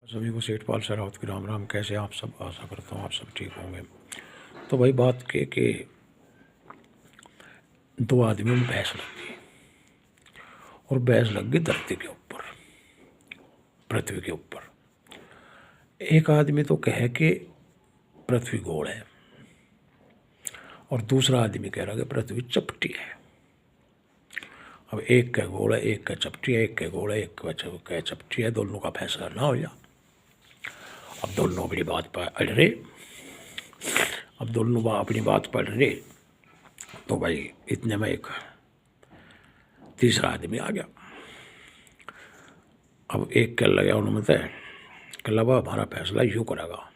सभी को सेठपाल शेरावत की राम राम। कैसे आप सब? आशा करता हूँ आप सब ठीक होंगे। तो भाई बात के दो आदमियों में बहस लग गई, और बहस लग गई धरती के ऊपर, पृथ्वी के ऊपर। एक आदमी तो कहे कि पृथ्वी गोल है, और दूसरा आदमी कह रहा है कि पृथ्वी चपटी है। अब एक का गोल है, एक का चपटी है, एक का गोल है, एक का चपटी है। दोनों का फैसला ना हो जा। अब दोनों अपनी बात पर अड़ रहे। अब दोनों अपनी बात पर अड़ रहे, तो भाई इतने में एक तीसरा आदमी आ गया। अब एक कह लगा उन्होंने तय कह लगा हमारा फैसला यूँ करेगा,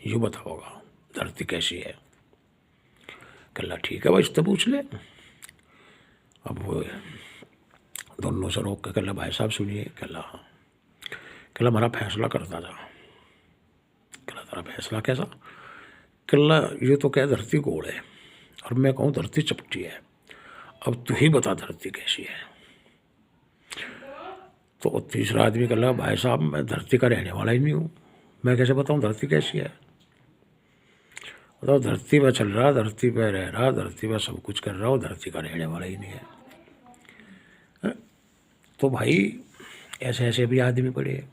यूँ बताओगा धरती कैसी है। कल्ला ठीक है भाई, इससे पूछ ले। अब वो दोनों से रोक के कल्ला भाई साहब सुनिए। कल्ला हाँ। कल्ला हमारा फैसला करता था। कल्ला तेरा फैसला कैसा? कल्ला ये तो क्या धरती गोल है और मैं कहूँ धरती चपटी है। अब तू ही बता धरती कैसी है। तो तीसरा आदमी कह लगा भाई साहब मैं धरती का रहने वाला ही नहीं हूँ, मैं कैसे बताऊँ धरती कैसी है। बताओ धरती पर चल रहा, धरती पर रह रहा, धरती पर सब कुछ कर रहा हूँ, धरती का रहने वाला ही नहीं है। तो भाई ऐसे ऐसे भी आदमी पड़े।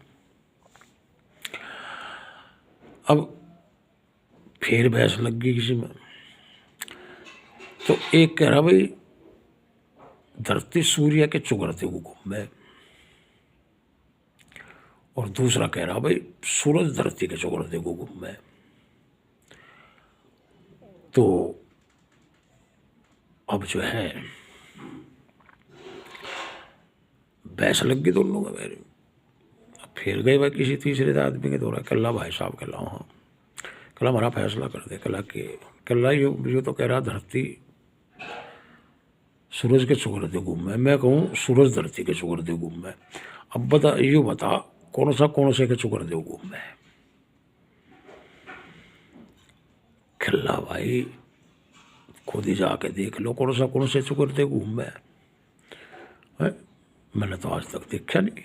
अब फिर बहस लग गई किसी में। तो एक कह रहा भाई धरती सूर्य के चुगरते को घूमे, और दूसरा कह रहा भाई सूरज धरती के चुगरते को घूमे। तो अब जो है बहस लग गई दोनों का मेरे। अब फिर गए भाई किसी तीसरे आदमी के दौरा। कल्ला भाई साहब कल्ला हाँ। कल्ला हमारा फैसला कर दे। कल्ला के कल्ला यो तो कह रहा धरती सूरज के चुगरते घूमे, मैं कहूँ सूरज धरती के चुगरते घूमे। अब बता यो बता कौन से के चुगरते घूमे। कल्ला भाई खुद ही जाके देख लो कौन से चुगरते घूमे। मैंने तो आज तक देखा नहीं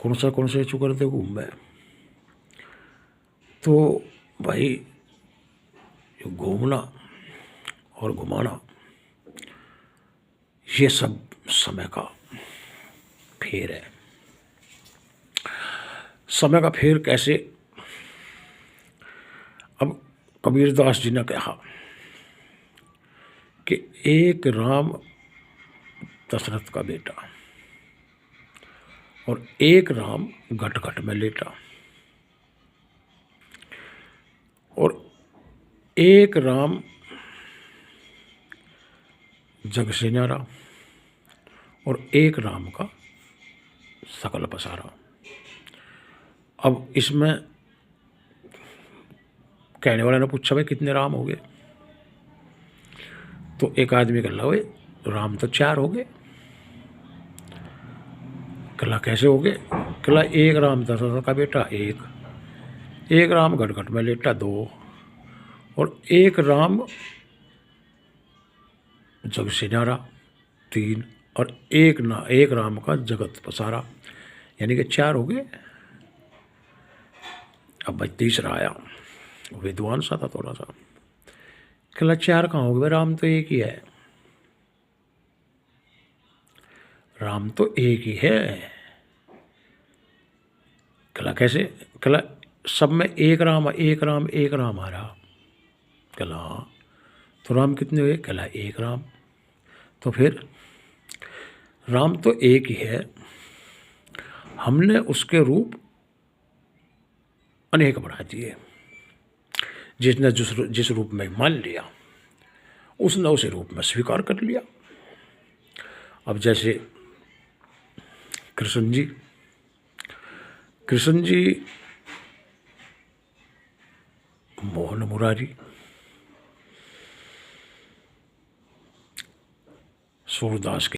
कौन से चुगरते घूमे। तो भाई ये घूमना और घुमाना ये सब समय का फेर है। समय का फेर कैसे? अब कबीरदास जी ने कहा कि एक राम दशरथ का बेटा और एक राम घट घट में लेटा, और एक राम जग से न्यारा और एक राम का सकल पसारा। अब इसमें कहने वाले ने पूछा भाई कितने राम हो गए? तो एक आदमी कह रहा भाई राम तो 4 हो गए। कला कैसे हो गए? कला एक राम दशरथ का बेटा एक राम घट घट में लेटा 2, और एक राम जग से न्यारा 3, और एक राम का जगत पसारा, यानी कि 4 हो गए। अब भाई तीसरा आया, विद्वान सा था थोड़ा सा। कला 4 कहाँ हो गए? राम तो एक ही है। राम तो एक ही है। कला कैसे? कला सब में एक राम आ रहा। कला तो राम कितने हुए? कला एक राम। तो फिर राम तो एक ही है, हमने उसके रूप अनेक बढ़ा दिए। जिसने जिस रूप में मान लिया उसने उसे रूप में स्वीकार कर लिया। अब जैसे कृष्ण जी मोहन मुरारी, सूरदास के